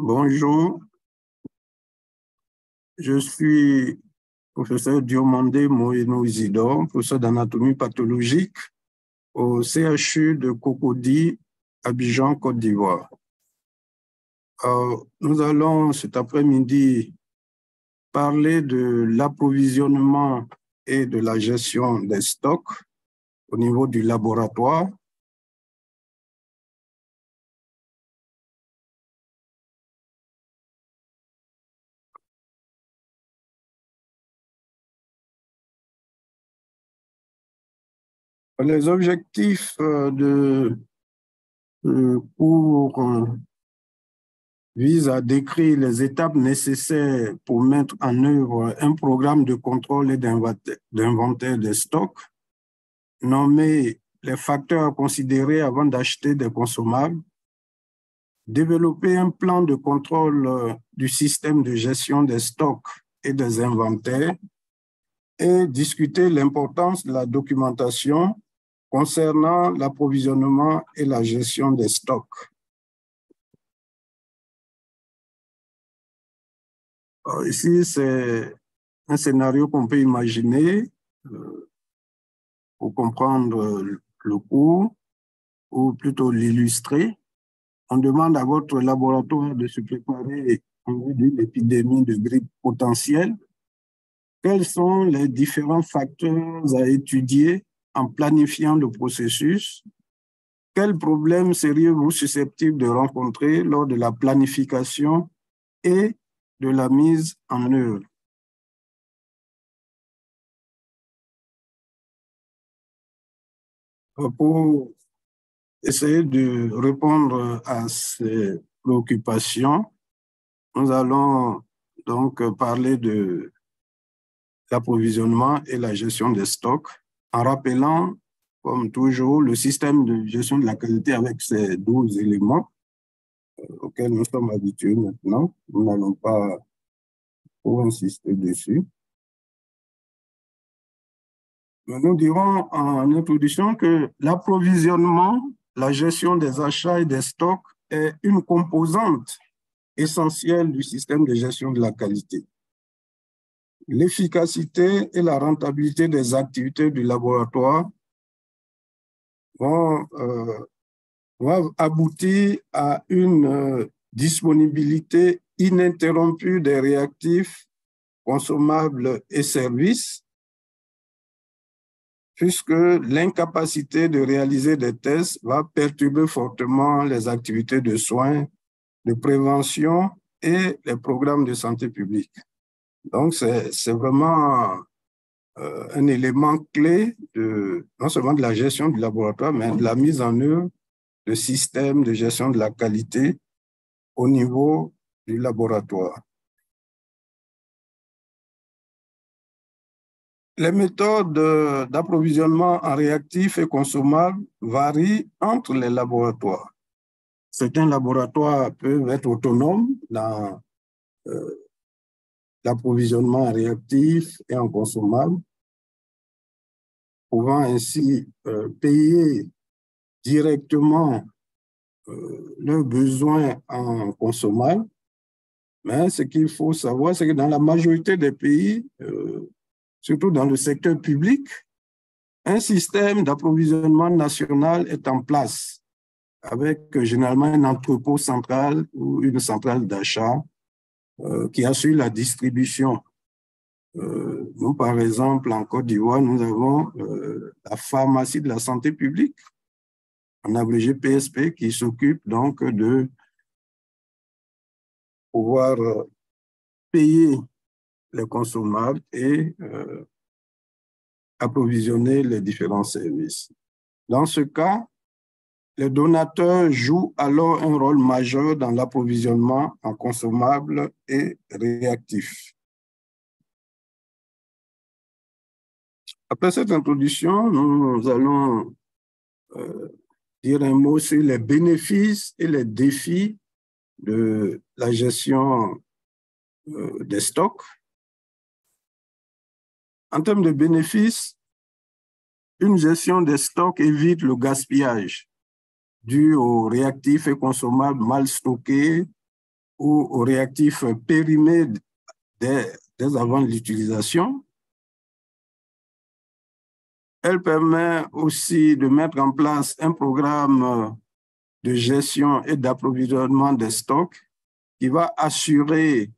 Bonjour, je suis professeur Diomandé Moïno Isidore, professeur d'anatomie pathologique au CHU de Cocody, Abidjan, Côte d'Ivoire. Nous allons cet après-midi parler de l'approvisionnement et de la gestion des stocks au niveau du laboratoire. Les objectifs de cours vise à décrire les étapes nécessaires pour mettre en œuvre un programme de contrôle et d'inventaire des stocks, nommer les facteurs à considérer avant d'acheter des consommables, développer un plan de contrôle du système de gestion des stocks et des inventaires et discuter l'importance de la documentation concernant l'approvisionnement et la gestion des stocks. Alors ici, c'est un scénario qu'on peut imaginer pour comprendre le cours, ou plutôt l'illustrer. On demande à votre laboratoire de se préparer en vue d'une épidémie de grippe potentielle. Quels sont les différents facteurs à étudier en planifiant le processus? Quels problèmes seriez-vous susceptibles de rencontrer lors de la planification et de la mise en œuvre? Pour essayer de répondre à ces préoccupations, nous allons donc parler de l'approvisionnement et la gestion des stocks en rappelant, comme toujours, le système de gestion de la qualité avec ces 12 éléments auxquels nous sommes habitués maintenant. Nous n'allons pas trop insister dessus. Nous dirons en introduction que l'approvisionnement, la gestion des achats et des stocks est une composante essentielle du système de gestion de la qualité. L'efficacité et la rentabilité des activités du laboratoire vont aboutir à une disponibilité ininterrompue des réactifs consommables et services, puisque l'incapacité de réaliser des tests va perturber fortement les activités de soins, de prévention et les programmes de santé publique. Donc, c'est vraiment un élément clé non seulement de la gestion du laboratoire, mais de la mise en œuvre de systèmes de gestion de la qualité au niveau du laboratoire. Les méthodes d'approvisionnement en réactifs et consommables varient entre les laboratoires. Certains laboratoires peuvent être autonomes dans l'approvisionnement en réactifs et en consommables, pouvant ainsi payer directement leurs besoins en consommables. Mais ce qu'il faut savoir, c'est que dans la majorité des pays, surtout dans le secteur public, un système d'approvisionnement national est en place avec généralement un entrepôt central ou une centrale d'achat qui assure la distribution. Nous, par exemple, en Côte d'Ivoire, nous avons la pharmacie de la santé publique, en abrégé PSP, qui s'occupe donc de pouvoir payer les consommables et approvisionner les différents services. Dans ce cas, les donateurs jouent alors un rôle majeur dans l'approvisionnement en consommables et réactifs. Après cette introduction, nous allons dire un mot sur les bénéfices et les défis de la gestion des stocks. En termes de bénéfices, une gestion des stocks évite le gaspillage dû aux réactifs et consommables mal stockés ou aux réactifs périmés dès avant l'utilisation. Elle permet aussi de mettre en place un programme de gestion et d'approvisionnement des stocks qui va assurer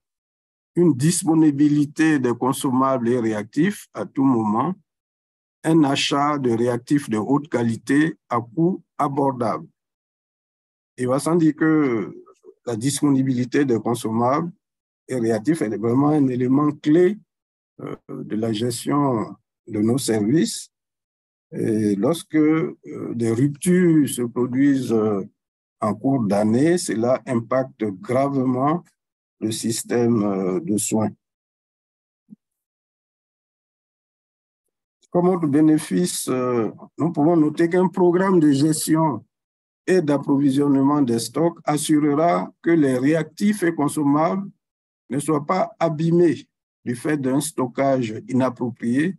une disponibilité des consommables et réactifs à tout moment, un achat de réactifs de haute qualité à coût abordable. Il va sans dire que la disponibilité des consommables et réactifs est vraiment un élément clé de la gestion de nos services. Et lorsque des ruptures se produisent en cours d'année, cela impacte gravement le système de soins. Comme autre bénéfice, nous pouvons noter qu'un programme de gestion et d'approvisionnement des stocks assurera que les réactifs et consommables ne soient pas abîmés du fait d'un stockage inapproprié,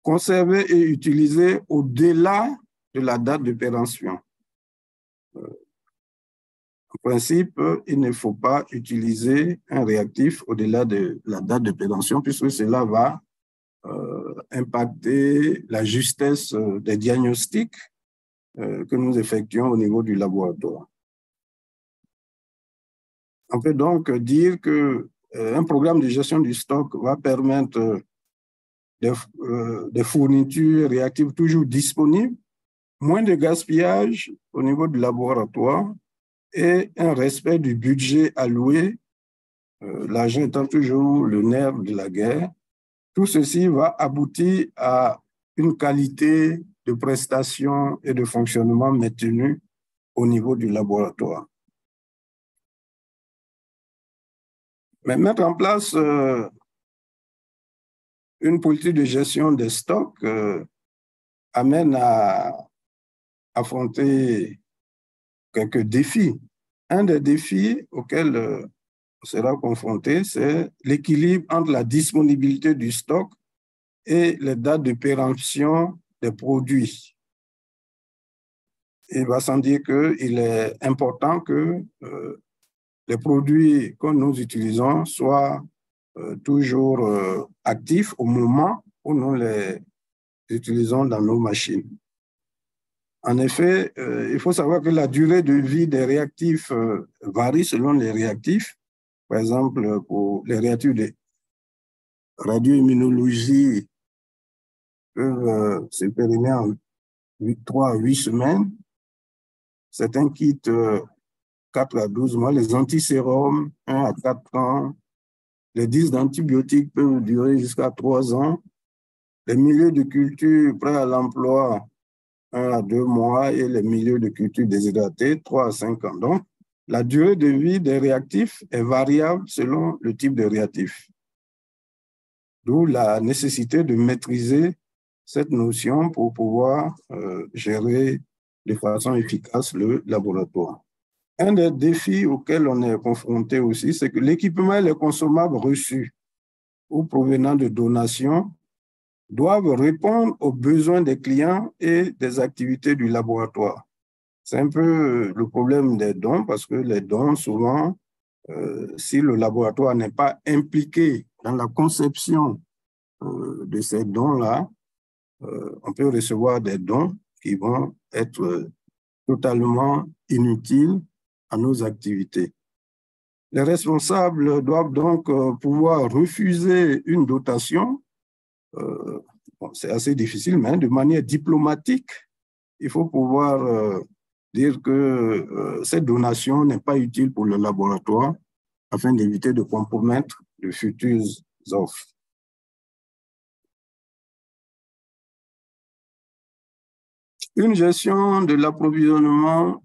conservés et utilisés au-delà de la date de péremption. En principe, il ne faut pas utiliser un réactif au-delà de la date de péremption puisque cela va impacter la justesse des diagnostics que nous effectuons au niveau du laboratoire. On peut donc dire qu'un programme de gestion du stock va permettre des fournitures réactives toujours disponibles, moins de gaspillage au niveau du laboratoire et un respect du budget alloué, l'argent étant toujours le nerf de la guerre. Tout ceci va aboutir à une qualité de prestation et de fonctionnement maintenue au niveau du laboratoire. Mais mettre en place une politique de gestion des stocks amène à affronter quelques défis. Un des défis auxquels on sera confronté, c'est l'équilibre entre la disponibilité du stock et les dates de péremption des produits. Il va sans dire qu'il est important que les produits que nous utilisons soient toujours actifs au moment où nous les utilisons dans nos machines. En effet, il faut savoir que la durée de vie des réactifs varie selon les réactifs. Par exemple, pour les réactifs de radioimmunologie peuvent se périmer en 3 à 8 semaines. Certains quittent 4 à 12 mois. Les antisérums, 1 à 4 ans. Les disques d'antibiotiques peuvent durer jusqu'à 3 ans. Les milieux de culture prêts à l'emploi, 1 à 2 mois, et les milieux de culture déshydratés, 3 à 5 ans. Donc, la durée de vie des réactifs est variable selon le type de réactif. D'où la nécessité de maîtriser cette notion pour pouvoir gérer de façon efficace le laboratoire. Un des défis auxquels on est confronté aussi, c'est que l'équipement et les consommables reçus ou provenant de donations doivent répondre aux besoins des clients et des activités du laboratoire. C'est un peu le problème des dons, parce que les dons, souvent, si le laboratoire n'est pas impliqué dans la conception de ces dons-là, on peut recevoir des dons qui vont être totalement inutiles à nos activités. Les responsables doivent donc pouvoir refuser une dotation. Bon, c'est assez difficile, mais de manière diplomatique, il faut pouvoir dire que cette donation n'est pas utile pour le laboratoire afin d'éviter de compromettre de futures offres. Une gestion de l'approvisionnement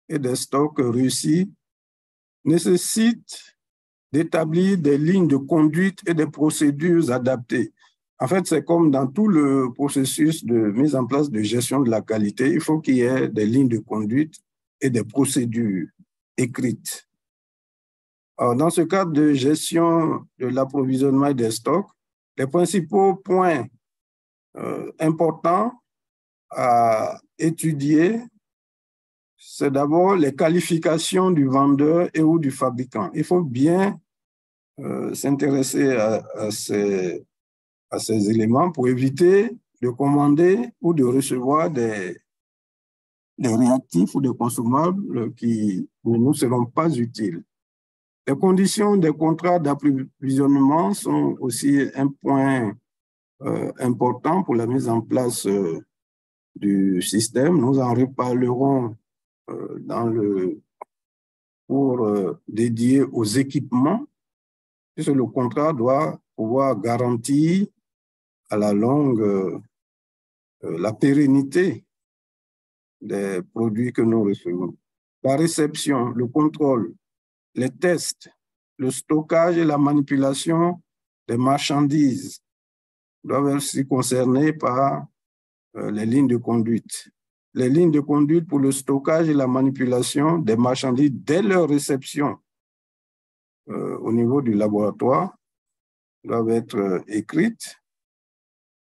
et des stocks réussis nécessite d'établir des lignes de conduite et des procédures adaptées. En fait, c'est comme dans tout le processus de mise en place de gestion de la qualité, il faut qu'il y ait des lignes de conduite et des procédures écrites. Alors, dans ce cadre de gestion de l'approvisionnement et des stocks, les principaux points importants à étudier c'est d'abord les qualifications du vendeur et ou du fabricant. Il faut bien s'intéresser à ces éléments pour éviter de commander ou de recevoir des réactifs ou des consommables qui pour nous ne seront pas utiles. Les conditions des contrats d'approvisionnement sont aussi un point important pour la mise en place du système. Nous en reparlerons dans le cours dédié aux équipements, puisque le contrat doit pouvoir garantir à la longue la pérennité des produits que nous recevons. La réception, le contrôle, les tests, le stockage et la manipulation des marchandises doivent être aussi concernés par les lignes de conduite. Les lignes de conduite pour le stockage et la manipulation des marchandises dès leur réception au niveau du laboratoire doivent être écrites.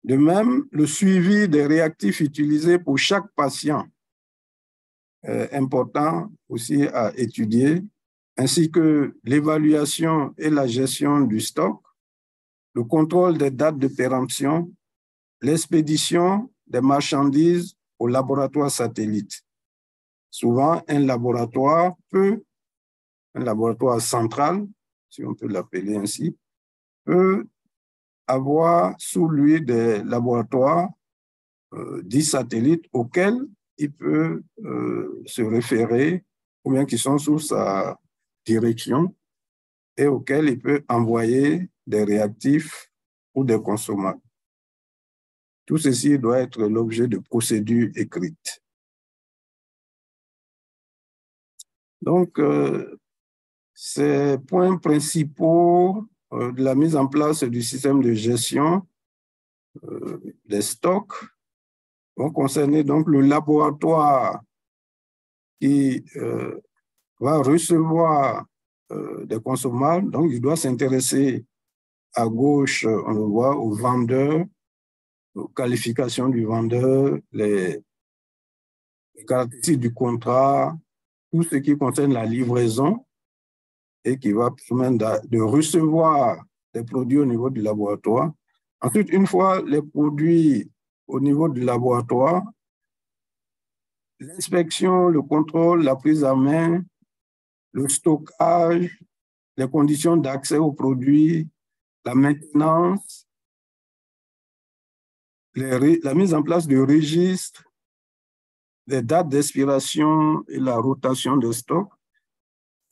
De même, le suivi des réactifs utilisés pour chaque patient est important aussi à étudier, ainsi que l'évaluation et la gestion du stock, le contrôle des dates de péremption, l'expédition des marchandises au laboratoire satellite. Souvent, un laboratoire central, si on peut l'appeler ainsi, peut avoir sous lui des laboratoires dits satellites auxquels il peut se référer ou bien qui sont sous sa direction et auxquels il peut envoyer des réactifs ou des consommables. Tout ceci doit être l'objet de procédures écrites. Donc, ces points principaux de la mise en place du système de gestion des stocks vont concerner donc le laboratoire qui va recevoir des consommables. Donc, il doit s'intéresser à gauche, on le voit, aux vendeurs, aux qualifications du vendeur, les caractéristiques du contrat, tout ce qui concerne la livraison et qui va permettre de recevoir des produits au niveau du laboratoire. Ensuite, une fois les produits au niveau du laboratoire, l'inspection, le contrôle, la prise en main, le stockage, les conditions d'accès aux produits, la maintenance, la mise en place de registres, les dates d'expiration et la rotation de stock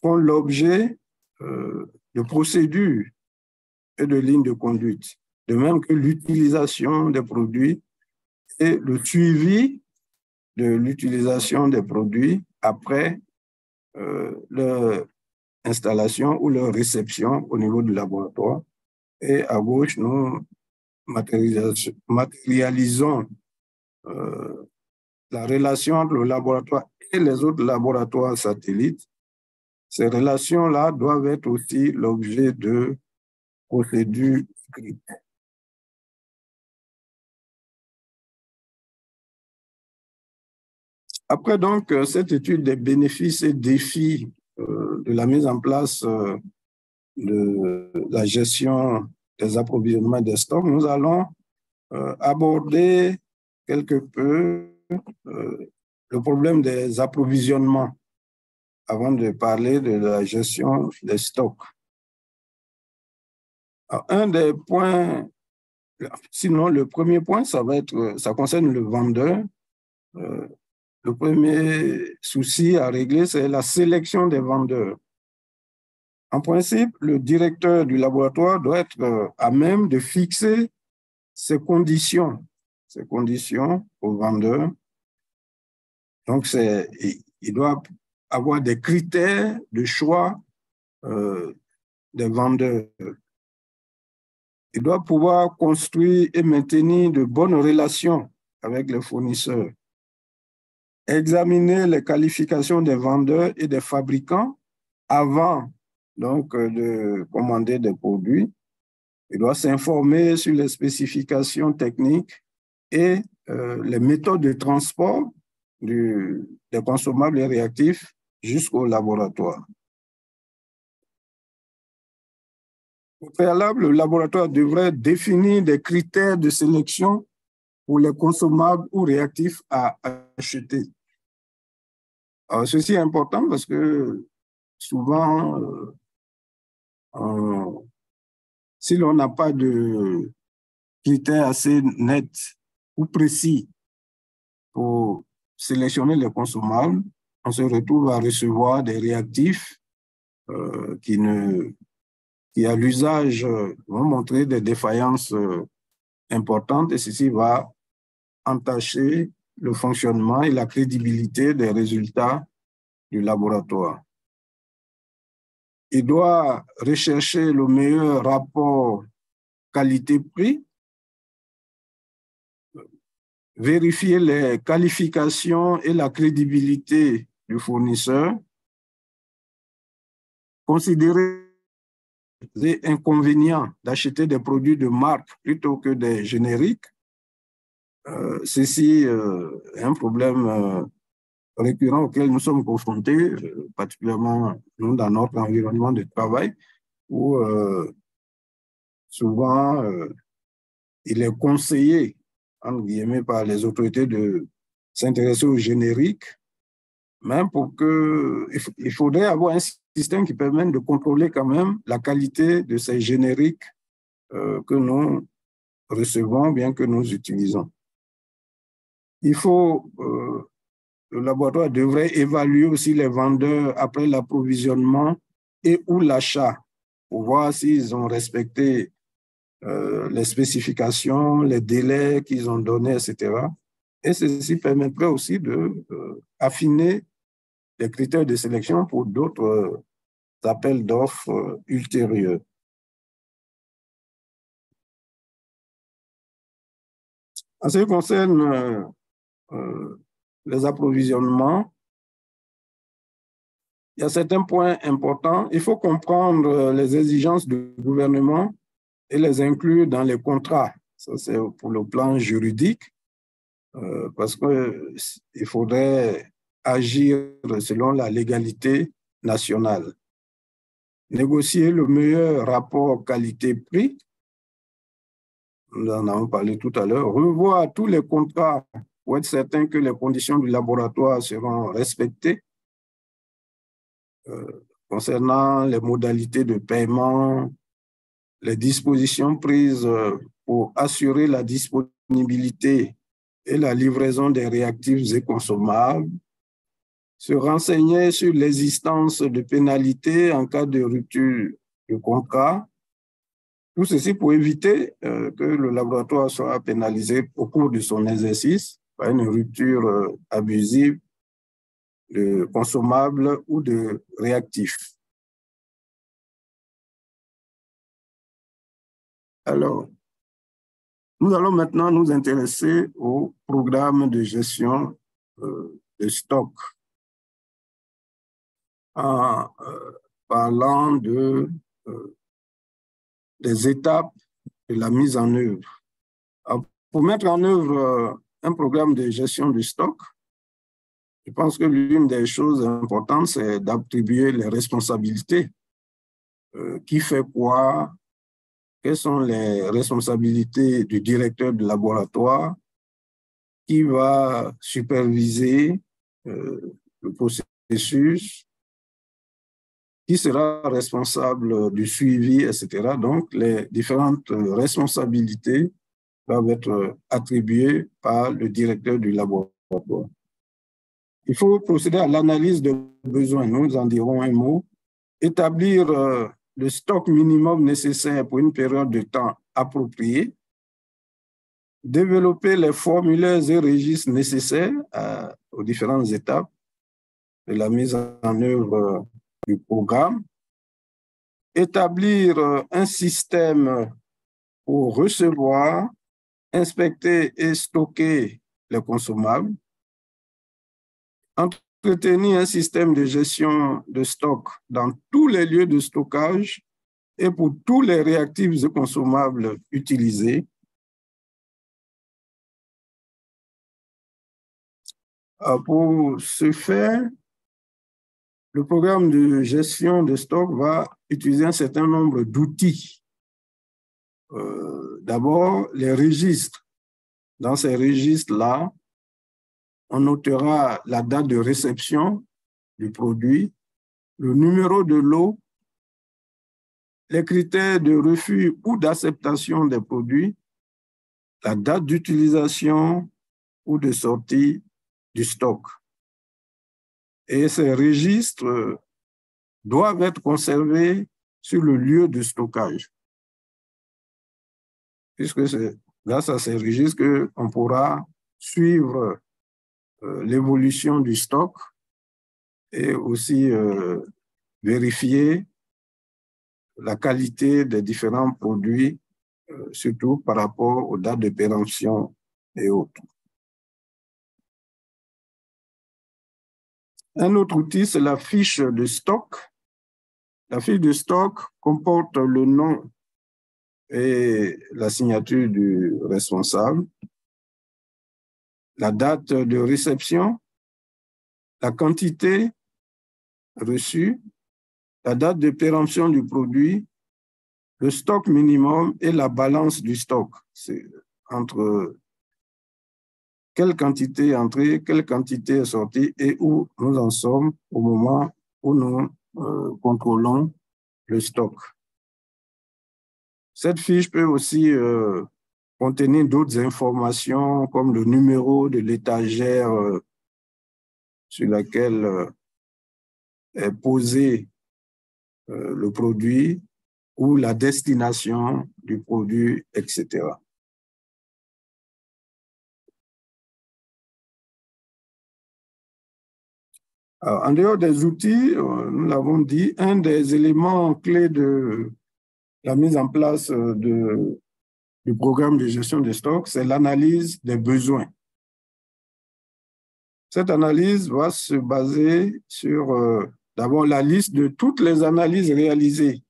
font l'objet de procédures et de lignes de conduite, de même que l'utilisation des produits et le suivi de l'utilisation des produits après leur installation ou leur réception au niveau du laboratoire. Et à gauche, nous matérialisons la relation entre le laboratoire et les autres laboratoires satellites. Ces relations-là doivent être aussi l'objet de procédures écrites. Après donc cette étude des bénéfices et défis de la mise en place de la gestion des approvisionnements des stocks, nous allons aborder quelque peu le problème des approvisionnements avant de parler de la gestion des stocks. Alors, un des points, sinon le premier point, ça concerne le vendeur. Le premier souci à régler, c'est la sélection des vendeurs. En principe, le directeur du laboratoire doit être à même de fixer ses conditions aux vendeurs. Donc, il doit avoir des critères de choix des vendeurs. Il doit pouvoir construire et maintenir de bonnes relations avec les fournisseurs. Examiner les qualifications des vendeurs et des fabricants avant donc de commander des produits. Il doit s'informer sur les spécifications techniques et les méthodes de transport des des consommables et réactifs jusqu'au laboratoire. Au préalable, le laboratoire devrait définir des critères de sélection pour les consommables ou réactifs à acheter. Alors, ceci est important parce que souvent, si l'on n'a pas de critères assez nets ou précis pour sélectionner les consommables, on se retrouve à recevoir des réactifs qui, à l'usage, vont montrer des défaillances importantes et ceci va entacher le fonctionnement et la crédibilité des résultats du laboratoire. Il doit rechercher le meilleur rapport qualité-prix, vérifier les qualifications et la crédibilité du fournisseur, considérer les inconvénients d'acheter des produits de marque plutôt que des génériques. Ceci est un problème récurrent auquel nous sommes confrontés, particulièrement nous dans notre environnement de travail, où souvent il est conseillé, entre guillemets, par les autorités de s'intéresser aux génériques, même pour que il faudrait avoir un système qui permette de contrôler quand même la qualité de ces génériques que nous recevons, bien que nous utilisons. Il faut le laboratoire devrait évaluer aussi les vendeurs après l'approvisionnement et ou l'achat pour voir s'ils ont respecté les spécifications, les délais qu'ils ont donnés, etc. Et ceci permettrait aussi d'affiner les critères de sélection pour d'autres appels d'offres ultérieurs. En ce qui concerne les approvisionnements, il y a certains points importants. Il faut comprendre les exigences du gouvernement et les inclure dans les contrats. Ça, c'est pour le plan juridique, parce qu'il faudrait agir selon la légalité nationale. Négocier le meilleur rapport qualité-prix, nous en avons parlé tout à l'heure, revoir tous les contrats pour être certain que les conditions du laboratoire seront respectées. Concernant les modalités de paiement, les dispositions prises pour assurer la disponibilité et la livraison des réactifs et consommables, se renseigner sur l'existence de pénalités en cas de rupture de contrat. Tout ceci pour éviter que le laboratoire soit pénalisé au cours de son exercice par une rupture abusive de consommables ou de réactifs. Alors, nous allons maintenant nous intéresser au programme de gestion de stock en parlant des étapes de la mise en œuvre. Alors, pour mettre en œuvre un programme de gestion du stock, je pense que l'une des choses importantes, c'est d'attribuer les responsabilités. Qui fait quoi? Quelles sont les responsabilités du directeur de laboratoire? Qui va superviser le processus? Qui sera responsable du suivi, etc. Donc, les différentes responsabilités doivent être attribuées par le directeur du laboratoire. Il faut procéder à l'analyse des besoins, nous en dirons un mot, établir le stock minimum nécessaire pour une période de temps appropriée, développer les formulaires et registres nécessaires aux différentes étapes de la mise en œuvre du programme, établir un système pour recevoir, inspecter et stocker les consommables, entretenir un système de gestion de stock dans tous les lieux de stockage et pour tous les réactifs et consommables utilisés. Pour ce faire, le programme de gestion de stock va utiliser un certain nombre d'outils. D'abord, les registres. Dans ces registres-là, on notera la date de réception du produit, le numéro de lot, les critères de refus ou d'acceptation des produits, la date d'utilisation ou de sortie du stock. Et ces registres doivent être conservés sur le lieu de stockage, puisque c'est grâce à ces registres qu'on pourra suivre l'évolution du stock et aussi vérifier la qualité des différents produits, surtout par rapport aux dates de péremption et autres. Un autre outil, c'est la fiche de stock. La fiche de stock comporte le nom et la signature du responsable, la date de réception, la quantité reçue, la date de péremption du produit, le stock minimum et la balance du stock. C'est entre quelle quantité est entrée, quelle quantité est sortie et où nous en sommes au moment où nous contrôlons le stock. Cette fiche peut aussi contenir d'autres informations comme le numéro de l'étagère sur laquelle est posé le produit ou la destination du produit, etc. Alors, en dehors des outils, nous l'avons dit, un des éléments clés de la mise en place du programme de gestion des stocks, c'est l'analyse des besoins. Cette analyse va se baser sur d'abord la liste de toutes les analyses réalisées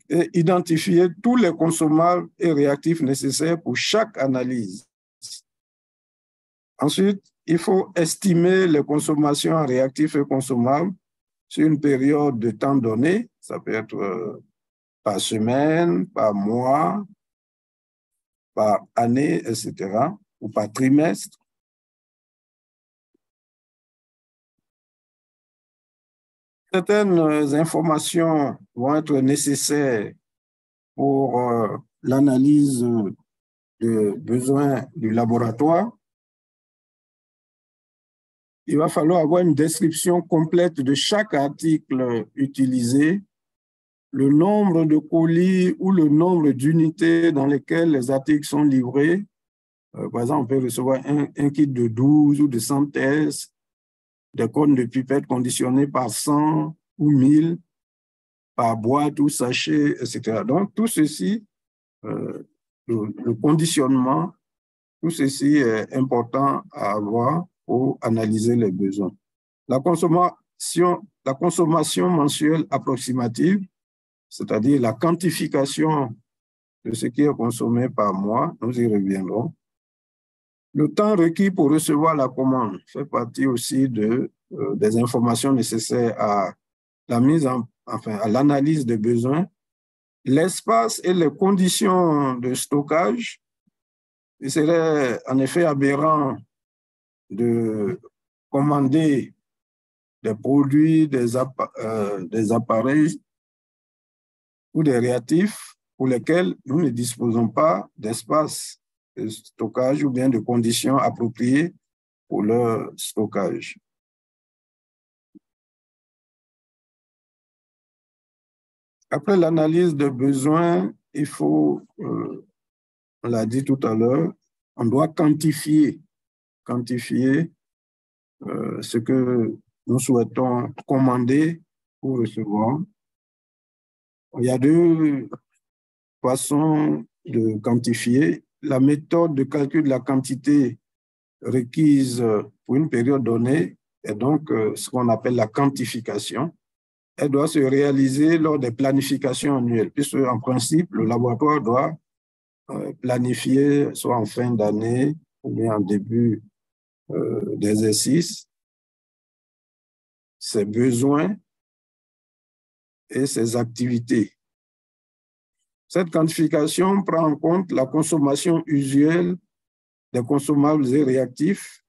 et identifier tous les consommables et réactifs nécessaires pour chaque analyse. Ensuite, il faut estimer les consommations en réactifs et consommables sur une période de temps donné. Ça peut être par semaine, par mois, par année, etc., ou par trimestre. Certaines informations vont être nécessaires pour l'analyse des besoins du laboratoire. Il va falloir avoir une description complète de chaque article utilisé, le nombre de colis ou le nombre d'unités dans lesquelles les articles sont livrés. Par exemple, on peut recevoir un kit de 12 ou de 100 thèses, des cônes de pipettes conditionnés par 100 ou 1000, par boîte ou sachet, etc. Donc, tout ceci, le conditionnement, tout ceci est important à avoir pour analyser les besoins. La consommation mensuelle approximative, c'est-à-dire la quantification de ce qui est consommé par mois, nous y reviendrons. Le temps requis pour recevoir la commande fait partie aussi des informations nécessaires à la à l'analyse des besoins. L'espace et les conditions de stockage. Il serait en effet aberrant de commander des produits, des appareils ou des réactifs pour lesquels nous ne disposons pas d'espace de stockage ou bien de conditions appropriées pour leur stockage. Après l'analyse des besoins, il faut, on l'a dit tout à l'heure, on doit quantifier ce que nous souhaitons commander ou recevoir. Il y a deux façons de quantifier. La méthode de calcul de la quantité requise pour une période donnée est donc ce qu'on appelle la quantification. Elle doit se réaliser lors des planifications annuelles, puisque en principe, le laboratoire doit planifier soit en fin d'année ou bien en début d'exercice, ses besoins et ses activités. Cette quantification prend en compte la consommation usuelle des consommables et réactifs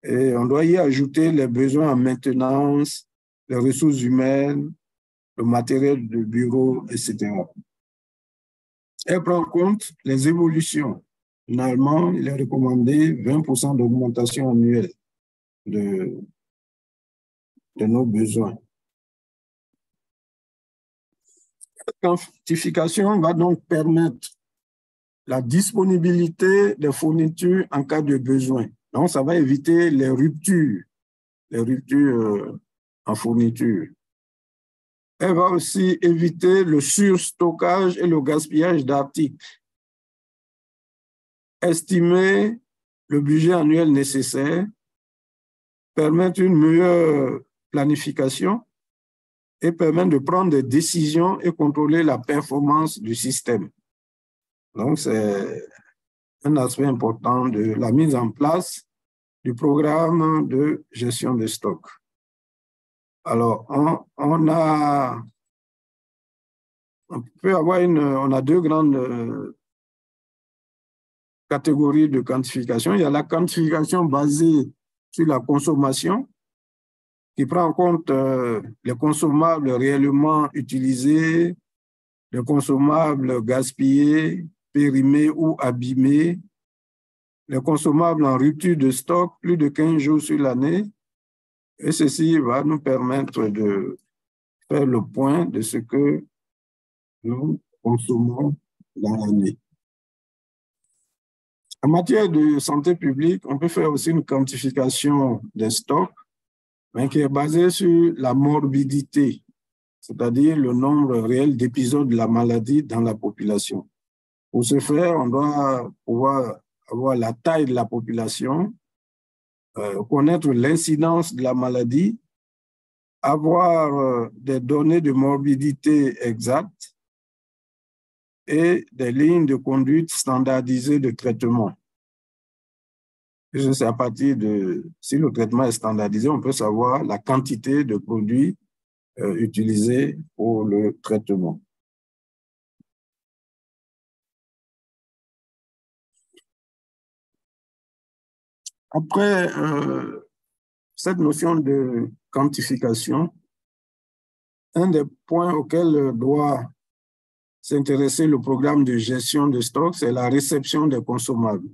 et on doit y ajouter les besoins en maintenance, les ressources humaines, le matériel de bureau, etc. Elle prend en compte les évolutions. Finalement, il est recommandé 20% d'augmentation annuelle de nos besoins. Cette quantification va donc permettre la disponibilité des fournitures en cas de besoin. Donc, ça va éviter les ruptures en fourniture. Elle va aussi éviter le surstockage et le gaspillage d'articles. Estimer le budget annuel nécessaire, permettre une meilleure planification et permettre de prendre des décisions et contrôler la performance du système. Donc, c'est un aspect important de la mise en place du programme de gestion de stock. Alors, on a deux grandes catégories de quantification. Il y a la quantification basée sur la consommation, qui prend en compte les consommables réellement utilisés, les consommables gaspillés, périmés ou abîmés, les consommables en rupture de stock plus de 15 jours sur l'année. Et ceci va nous permettre de faire le point de ce que nous consommons dans l'année. En matière de santé publique, on peut faire aussi une quantification des stocks, mais qui est basée sur la morbidité, c'est-à-dire le nombre réel d'épisodes de la maladie dans la population. Pour ce faire, on doit pouvoir avoir la taille de la population, connaître l'incidence de la maladie, avoir des données de morbidité exactes et des lignes de conduite standardisées de traitement. C'est à partir de, si le traitement est standardisé, on peut savoir la quantité de produits utilisés pour le traitement. Après cette notion de quantification, un des points auxquels doit s'intéresser le programme de gestion de stock, c'est la réception des consommables.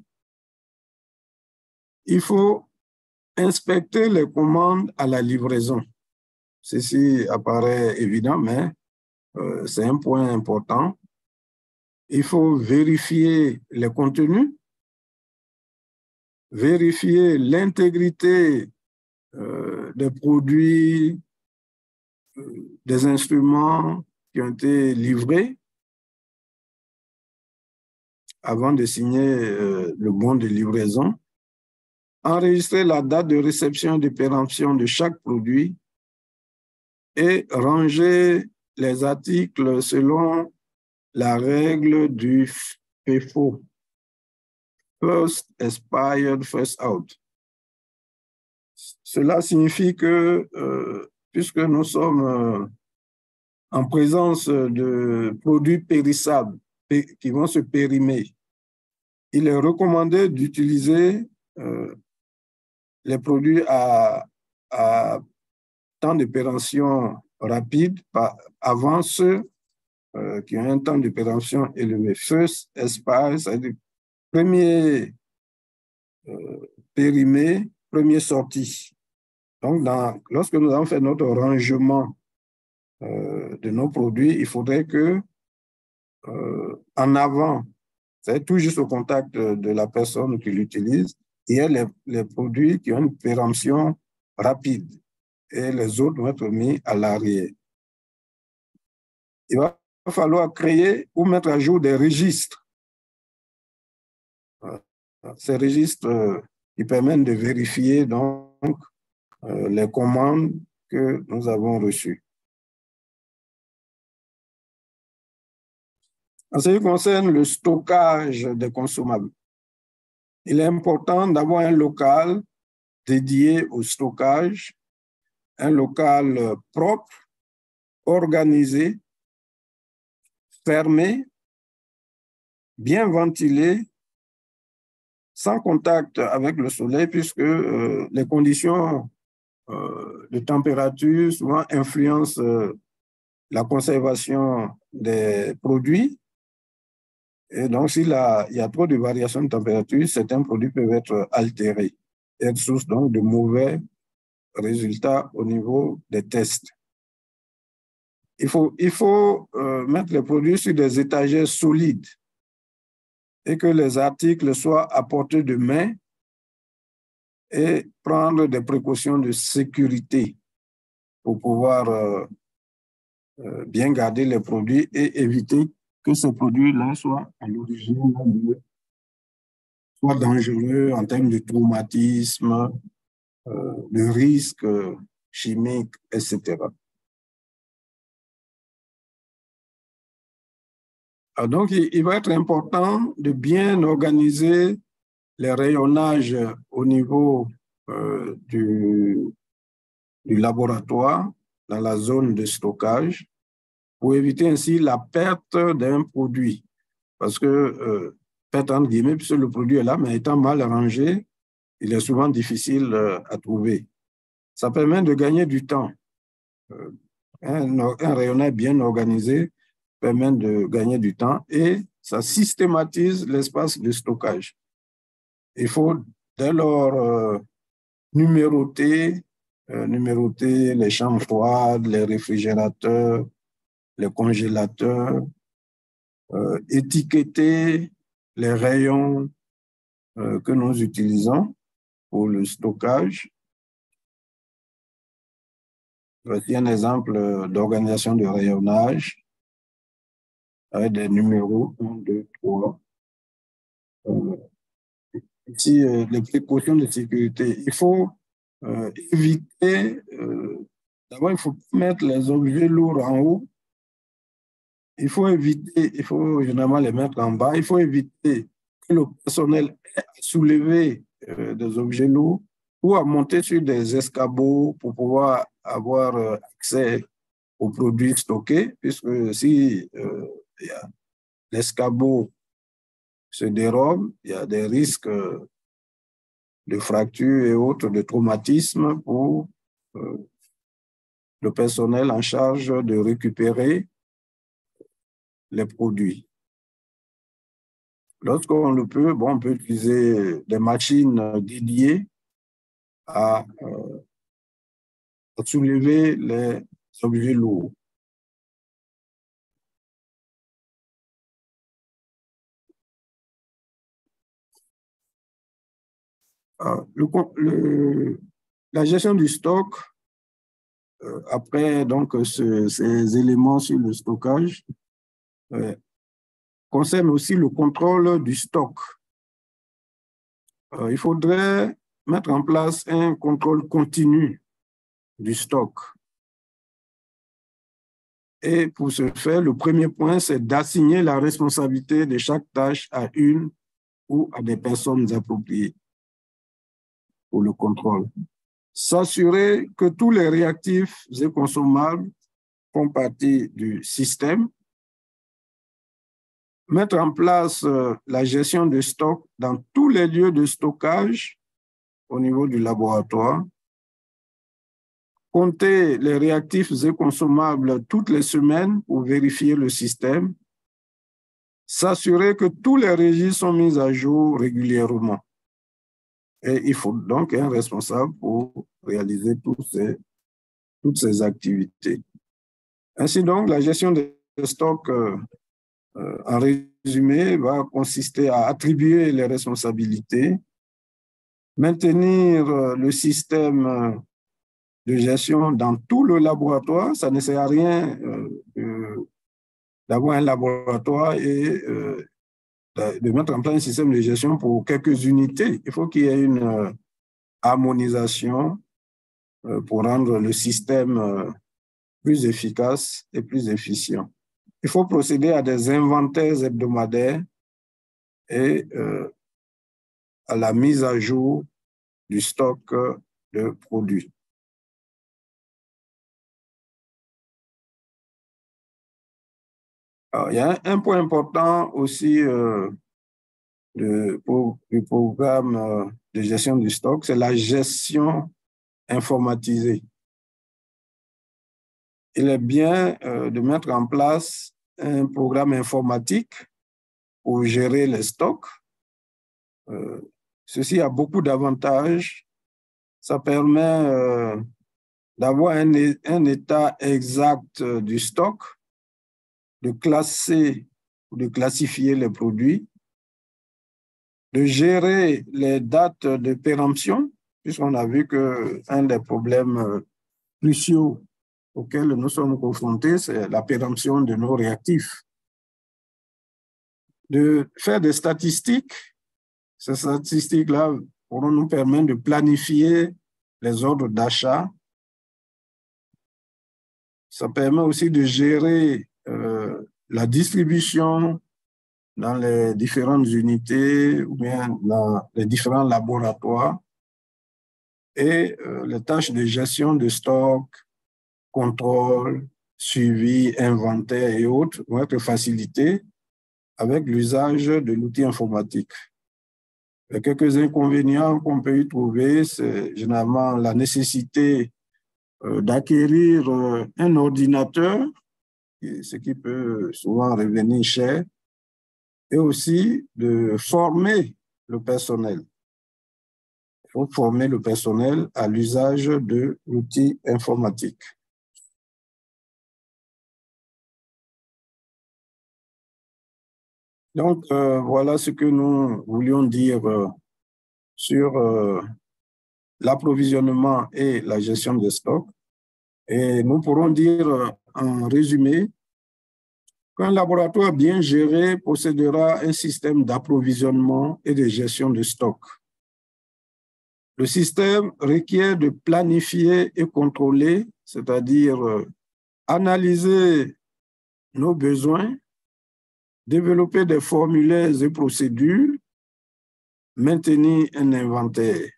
Il faut inspecter les commandes à la livraison. Ceci apparaît évident, mais c'est un point important. Il faut vérifier les contenus, vérifier l'intégrité des produits, des instruments qui ont été livrés avant de signer le bon de livraison, enregistrer la date de réception et de péremption de chaque produit et ranger les articles selon la règle du FIFO, First Expired, First Out. Cela signifie que, puisque nous sommes en présence de produits périssables qui vont se périmer, il est recommandé d'utiliser les produits à temps de péremption rapide avant ceux qui ont un temps de péremption élevé. First expire, c'est-à-dire premier périmé, premier sorti. Donc, lorsque nous avons fait notre rangement de nos produits, il faudrait que en avant, c'est tout juste au contact de la personne qui l'utilise, il y a les produits qui ont une péremption rapide et les autres vont être mis à l'arrière. Il va falloir créer ou mettre à jour des registres. Ces registres qui permettent de vérifier donc les commandes que nous avons reçues. En ce qui concerne le stockage des consommables, il est important d'avoir un local dédié au stockage, un local propre, organisé, fermé, bien ventilé, sans contact avec le soleil, puisque les conditions de température souvent influencent la conservation des produits. Et donc, s'il y a trop de variations de température, certains produits peuvent être altérés et être source donc de mauvais résultats au niveau des tests. Il faut mettre les produits sur des étagères solides et que les articles soient à portée de main et prendre des précautions de sécurité pour pouvoir bien garder les produits et éviter que ces produits-là soient à l'origine soit dangereux en termes de traumatisme, de risques chimiques, etc. Donc, il va être important de bien organiser les rayonnages au niveau du laboratoire dans la zone de stockage pour éviter ainsi la perte d'un produit. Parce que, perte entre guillemets, puisque le produit est là, mais étant mal rangé, il est souvent difficile à trouver. Ça permet de gagner du temps. Un rayonnage bien organisé permet de gagner du temps et ça systématise l'espace de stockage. Il faut dès lors numéroter les chambres froides, les réfrigérateurs, les congélateurs, étiqueter les rayons que nous utilisons pour le stockage. Voici un exemple d'organisation de rayonnage avec des numéros 1, 2, 3. Ici, les précautions de sécurité. Il faut éviter, d'abord, il faut mettre les objets lourds en haut. Il faut généralement les mettre en bas. Il faut éviter que le personnel ait à soulever des objets lourds ou à monter sur des escabeaux pour pouvoir avoir accès aux produits stockés, puisque si l'escabeau se dérobe, il y a des risques de fractures et autres, de traumatismes pour le personnel en charge de récupérer les produits. Lorsqu'on le peut, on peut utiliser des machines dédiées à soulever les objets lourds. La gestion du stock, après donc ces éléments sur le stockage, concerne aussi le contrôle du stock. Il faudrait mettre en place un contrôle continu du stock. Et pour ce faire, le premier point, c'est d'assigner la responsabilité de chaque tâche à une ou à des personnes appropriées pour le contrôle. S'assurer que tous les réactifs et consommables font partie du système. Mettre en place la gestion de stock dans tous les lieux de stockage au niveau du laboratoire. Compter les réactifs et consommables toutes les semaines pour vérifier le système. S'assurer que tous les registres sont mis à jour régulièrement. Et il faut donc un responsable pour réaliser toutes ces activités. Ainsi donc, la gestion des stocks, en résumé, va consister à attribuer les responsabilités, maintenir le système de gestion dans tout le laboratoire. Ça ne sert à rien d'avoir un laboratoire et de mettre en place un système de gestion pour quelques unités. Il faut qu'il y ait une harmonisation pour rendre le système plus efficace et plus efficient. Il faut procéder à des inventaires hebdomadaires et à la mise à jour du stock de produits. Alors, il y a un point important aussi du programme de gestion du stock, c'est la gestion informatisée. Il est bien de mettre en place un programme informatique pour gérer les stocks. Ceci a beaucoup d'avantages. Ça permet d'avoir un état exact du stock, de classer ou de classifier les produits, de gérer les dates de péremption, puisqu'on a vu qu'un des problèmes cruciaux auxquels nous sommes confrontés, c'est la péremption de nos réactifs. De faire des statistiques, ces statistiques-là pourront nous permettre de planifier les ordres d'achat. Ça permet aussi de gérer la distribution dans les différentes unités ou bien dans les différents laboratoires et les tâches de gestion de stock, contrôle, suivi, inventaire et autres vont être facilitées avec l'usage de l'outil informatique. Les quelques inconvénients qu'on peut y trouver, c'est généralement la nécessité d'acquérir un ordinateur, ce qui peut souvent revenir cher, et aussi de former le personnel. Il faut former le personnel à l'usage de l'outil informatique. Donc, voilà ce que nous voulions dire sur l'approvisionnement et la gestion des stocks. Et nous pourrons dire en résumé qu'un laboratoire bien géré possédera un système d'approvisionnement et de gestion de stocks. Le système requiert de planifier et contrôler, c'est-à-dire analyser nos besoins, développer des formulaires et procédures, maintenir un inventaire.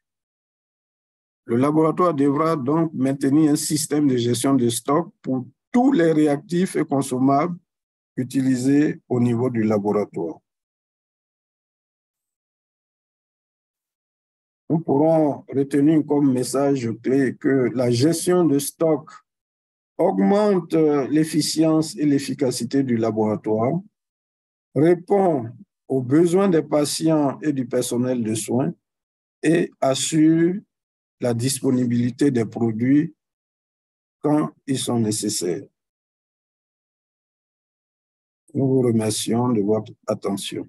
Le laboratoire devra donc maintenir un système de gestion de stock pour tous les réactifs et consommables utilisés au niveau du laboratoire. Nous pourrons retenir comme message clé que la gestion de stock augmente l'efficience et l'efficacité du laboratoire, répond aux besoins des patients et du personnel de soins et assure la disponibilité des produits quand ils sont nécessaires. Nous vous remercions de votre attention.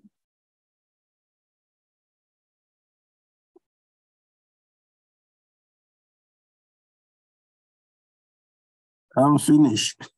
I'm finished.